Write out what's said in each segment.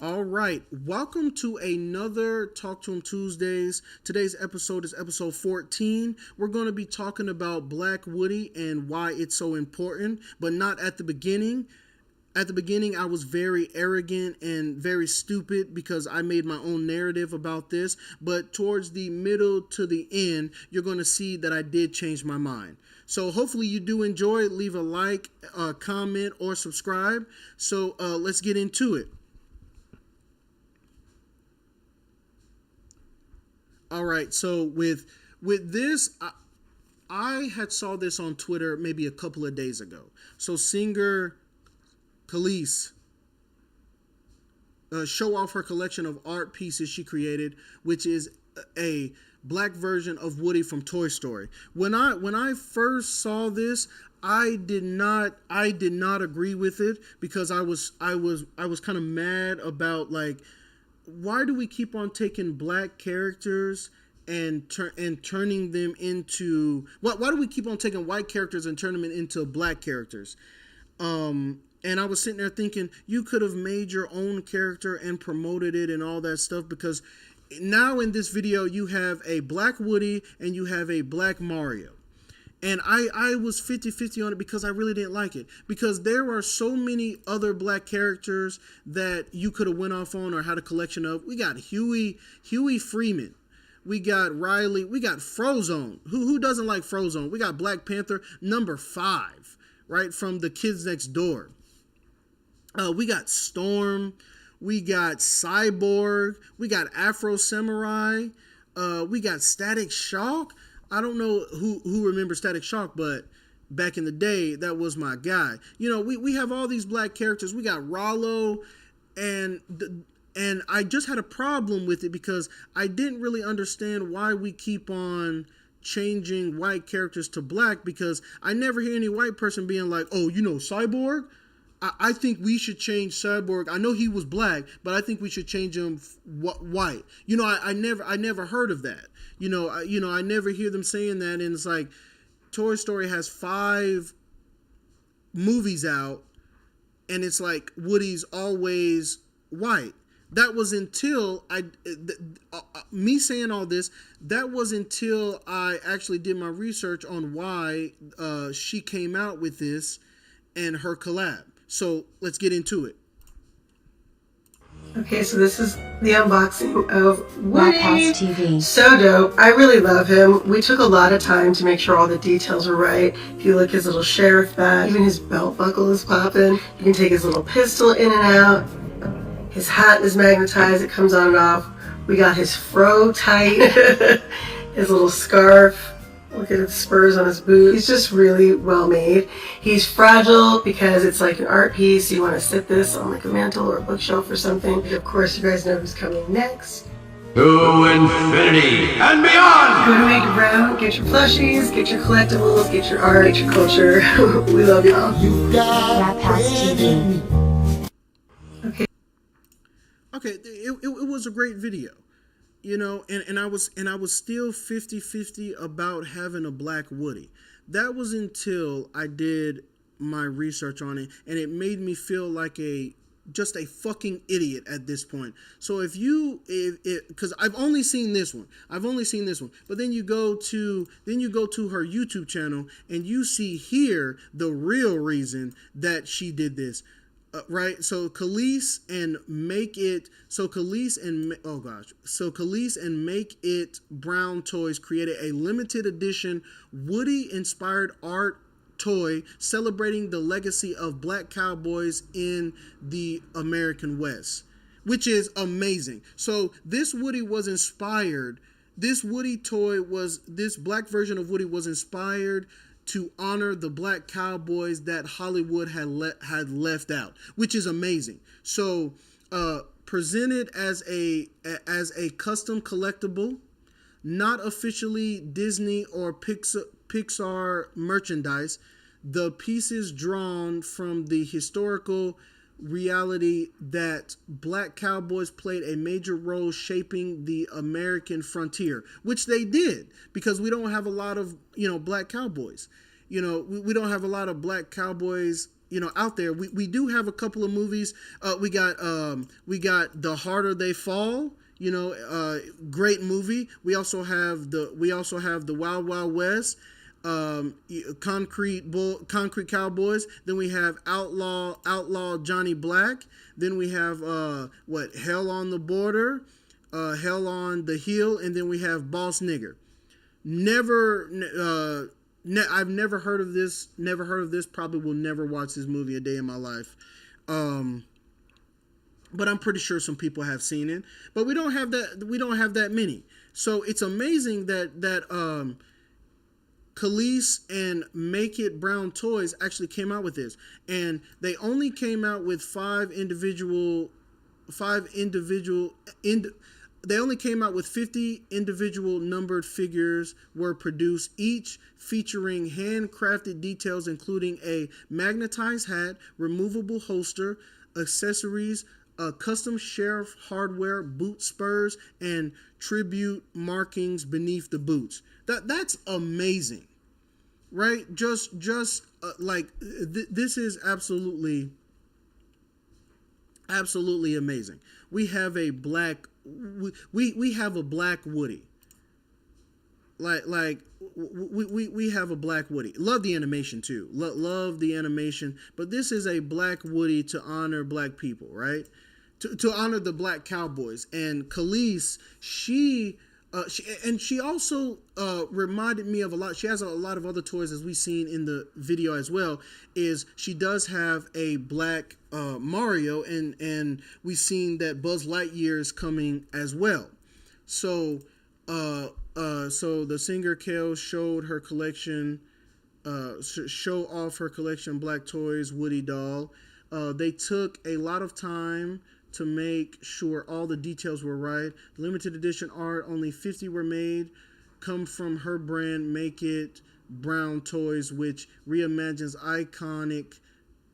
All right, welcome to another Talk to Him Tuesdays. Today's episode is episode 14. We're going to be talking about Black Woody and why it's so important, but not at the beginning. At the beginning, I was very arrogant and very stupid because I made my own narrative about this. But towards the middle to the end, you're going to see that I did change my mind. So hopefully you do enjoy it. Leave a like, comment, or subscribe. So let's get into it. All right, so with this, I had saw this on Twitter maybe a couple of days ago. So singer Kelis show off her collection of art pieces she created, which is a black version of Woody from Toy Story. When I first saw this, I did not agree with it because I was kind of mad about, like, why do we keep on taking black characters and turning them into why do we keep on taking white characters and turning them into black characters? And I was sitting there thinking, you could have made your own character and promoted it and all that stuff, because now in this video you have a black Woody and you have a black Mario. And I was 50-50 on it because I really didn't like it. Because there are so many other black characters that you could have went off on or had a collection of. We got Huey Freeman. We got Riley. We got Frozone. Who doesn't like Frozone? We got Black Panther number 5, right, from the Kids Next Door. We got Storm. We got Cyborg. We got Afro Samurai. We got Static Shock. I don't know who remembers Static Shock, but back in the day, that was my guy. You know, we have all these black characters. We got Rollo, and I just had a problem with it because I didn't really understand why we keep on changing white characters to black, because I never hear any white person being like, oh, you know, Cyborg? I think we should change Cyborg. I know he was black, but I think we should change him white. You know, I never heard of that. You know, I never hear them saying that. And it's like, Toy Story has 5 movies out, and it's like Woody's always white. That was until me saying all this. That was until I actually did my research on why she came out with this and her collab. So let's get into it. Okay, so this is the unboxing of Woody. Blackhouse TV. So dope. I really love him. We took a lot of time to make sure all the details are right. If you look, his little sheriff badge, even his belt buckle is popping. You can take his little pistol in and out. His hat is magnetized. It comes on and off. We got his fro tight. His little scarf. Look at the spurs on his boot. He's just really well made. He's fragile because it's like an art piece. You want to sit this on like a mantle or a bookshelf or something. Of course, you guys know who's coming next. To infinity and beyond! Go to Make Brown, get your plushies, get your collectibles, get your art, get your culture. We love y'all. Blackhouse TV. Okay, it was a great video. You know, and I was still 50-50 about having a black Woody. That was until I did my research on it, and it made me feel like just a fucking idiot at this point. So because I've only seen this one, but then you go to her YouTube channel and you see here the real reason that she did this. Right, so Kelis and Make It Brown Toys created a limited edition Woody-inspired art toy celebrating the legacy of black cowboys in the American West, which is amazing. So this Woody was inspired. This black version of Woody was inspired to honor the black cowboys that Hollywood had left out, which is amazing. So presented as a custom collectible, not officially Disney or Pixar merchandise, the pieces drawn from the historical reality that black cowboys played a major role shaping the American frontier, which they did, because we don't have a lot of, black cowboys. We don't have a lot of black cowboys out there. We do have a couple of movies. We got The Harder They Fall. Great movie. We also have the Wild Wild West, Concrete Cowboys. Then we have Outlaw Johnny Black. Then we have Hell on the Border, Hell on the Hill, and then we have Boss Nigger. I've never heard of this. Never heard of this. Probably will never watch this movie a day in my life. But I'm pretty sure some people have seen it. But we don't have that many. So it's amazing that Kelis and Make It Brown Toys actually came out with this, and they only came out with They only came out with 50 individual numbered figures were produced, each featuring handcrafted details including a magnetized hat, removable holster, accessories, custom sheriff hardware, boot spurs, and tribute markings beneath the boots. That's amazing, right? This is absolutely amazing. We have a black we have a black Woody. We have a black Woody. Love the animation too. Love the animation, but this is a black Woody to honor black people, right? To honor the black cowboys. And Kelis, she also reminded me of a lot. She has a lot of other toys, as we've seen in the video as well. Is she does have a black Mario, and we've seen that Buzz Lightyear is coming as well. So the singer Kel showed her collection, show off her collection Black Toys Woody doll. They took a lot of time to make sure all the details were right. Limited edition art, only 50 were made, come from her brand Make It Brown Toys, which reimagines iconic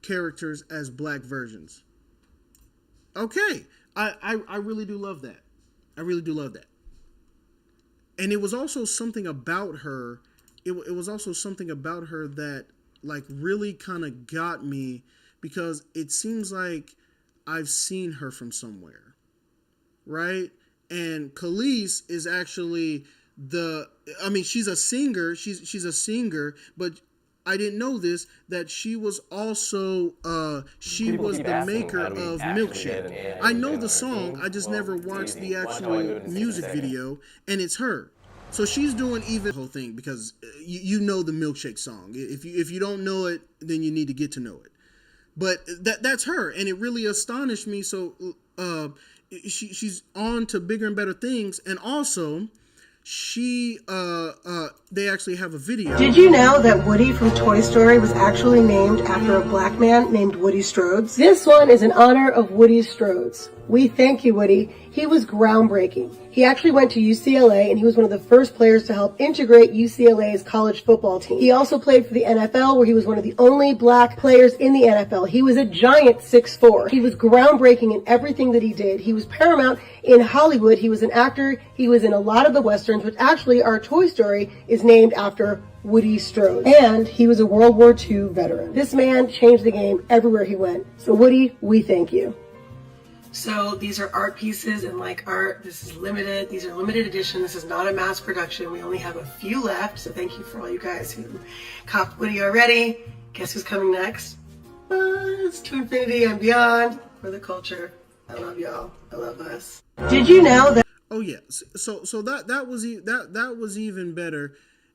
characters as black versions. Okay, I really do love that. I really do love that. And it was also something about her. It was also something about her that really kind of got me, because it seems like I've seen her from somewhere, right? And Kelis is actually she's a singer. She's a singer, but I didn't know this, that she was also the maker of Milkshake. I know the song, I just never watched the actual music video, and it's her. So she's doing even the whole thing, because you know the Milkshake song. If you don't know it, then you need to get to know it. But that's her, and it really astonished me. So she's on to bigger and better things, and also they actually have a video. Did you know that Woody from Toy Story was actually named after a black man named Woody Strodes? This one is in honor of Woody Strodes. We thank you, Woody. He was groundbreaking. He actually went to UCLA, and he was one of the first players to help integrate UCLA's college football team. He also played for the NFL, where he was one of the only black players in the NFL. He was a giant 6'4". He was groundbreaking in everything that he did. He was paramount in Hollywood. He was an actor. He was in a lot of the Westerns, which actually our Toy Story is named after Woody Strode. And he was a World War II veteran. This man changed the game everywhere he went. So Woody, we thank you. So these are art pieces and art. This is limited. These are limited edition. This is not a mass production. We only have a few left. So thank you for all you guys who copped Woody already. Guess who's coming next? It's To Infinity and Beyond for the culture. I love y'all. I love us. Did you know that? Oh yeah. So that was even better.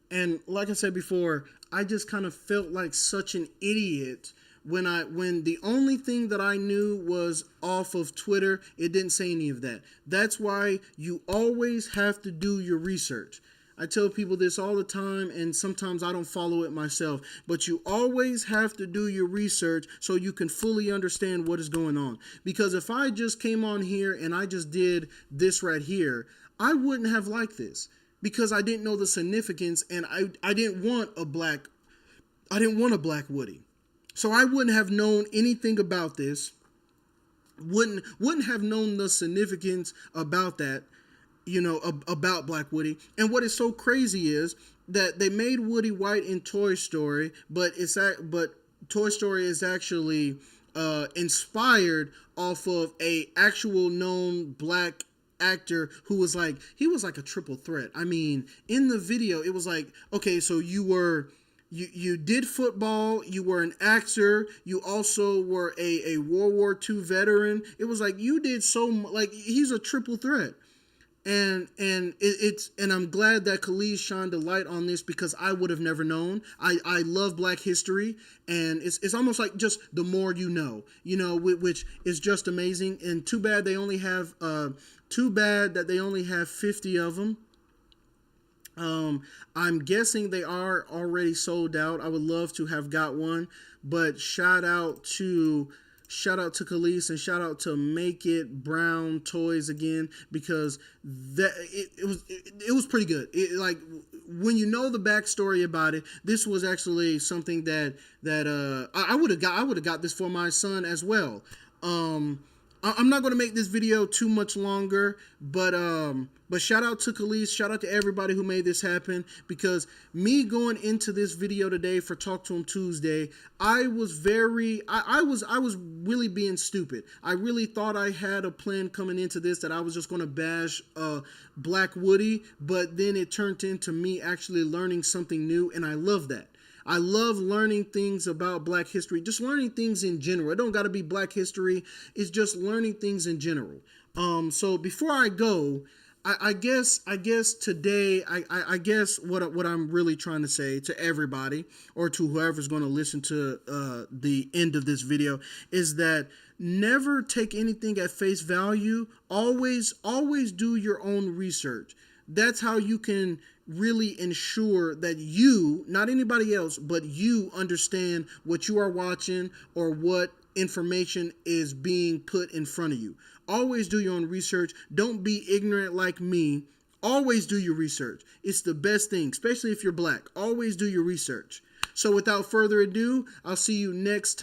And like I said before, I just kind of felt like such an idiot when the only thing that I knew was off of Twitter. It didn't say any of that. That's why you always have to do your research. I tell people this all the time, and sometimes I don't follow it myself, but you always have to do your research so you can fully understand what is going on. Because if I just came on here and I just did this right here, I wouldn't have liked this, because I didn't know the significance, and I didn't want a black Woody. So I wouldn't have known anything about this, wouldn't have known the significance about that, about Black Woody. And what is so crazy is that they made Woody white in Toy Story, but Toy Story is actually inspired off of a actual known black actor who was like, he was like a triple threat. I mean, in the video, it was like, okay, so you did football, you were an actor, you also were a World War II veteran. It was like you did so like he's a triple threat. And I'm glad that Khalees shined a light on this, because I would have never known. I love Black history, and it's almost like just the more you know, which is just amazing. And too bad that they only have 50 of them. I'm guessing they are already sold out. I would love to have got one, but shout out to Khalees, and shout out to Make It Brown Toys again, because it was pretty good. Like, when you know the backstory about it, this was actually something that I would have got this for my son as well. I'm not going to make this video too much longer, but shout out to Khalees, shout out to everybody who made this happen, because me going into this video today for Talk to Him Tuesday, I was really being stupid. I really thought I had a plan coming into this, that I was just going to bash Black Woody, but then it turned into me actually learning something new, and I love that. I love learning things about Black history, just learning things in general. It don't got to be Black history. It's just learning things in general. So before I go, I guess today, I guess what I'm really trying to say to everybody, or to whoever's going to listen to the end of this video, is that never take anything at face value. Always do your own research. That's how you can really ensure that you, not anybody else, but you understand what you are watching or what information is being put in front of you. Always do your own research. Don't be ignorant like me. Always do your research. It's the best thing, especially if you're Black. Always do your research. So without further ado, I'll see you next time.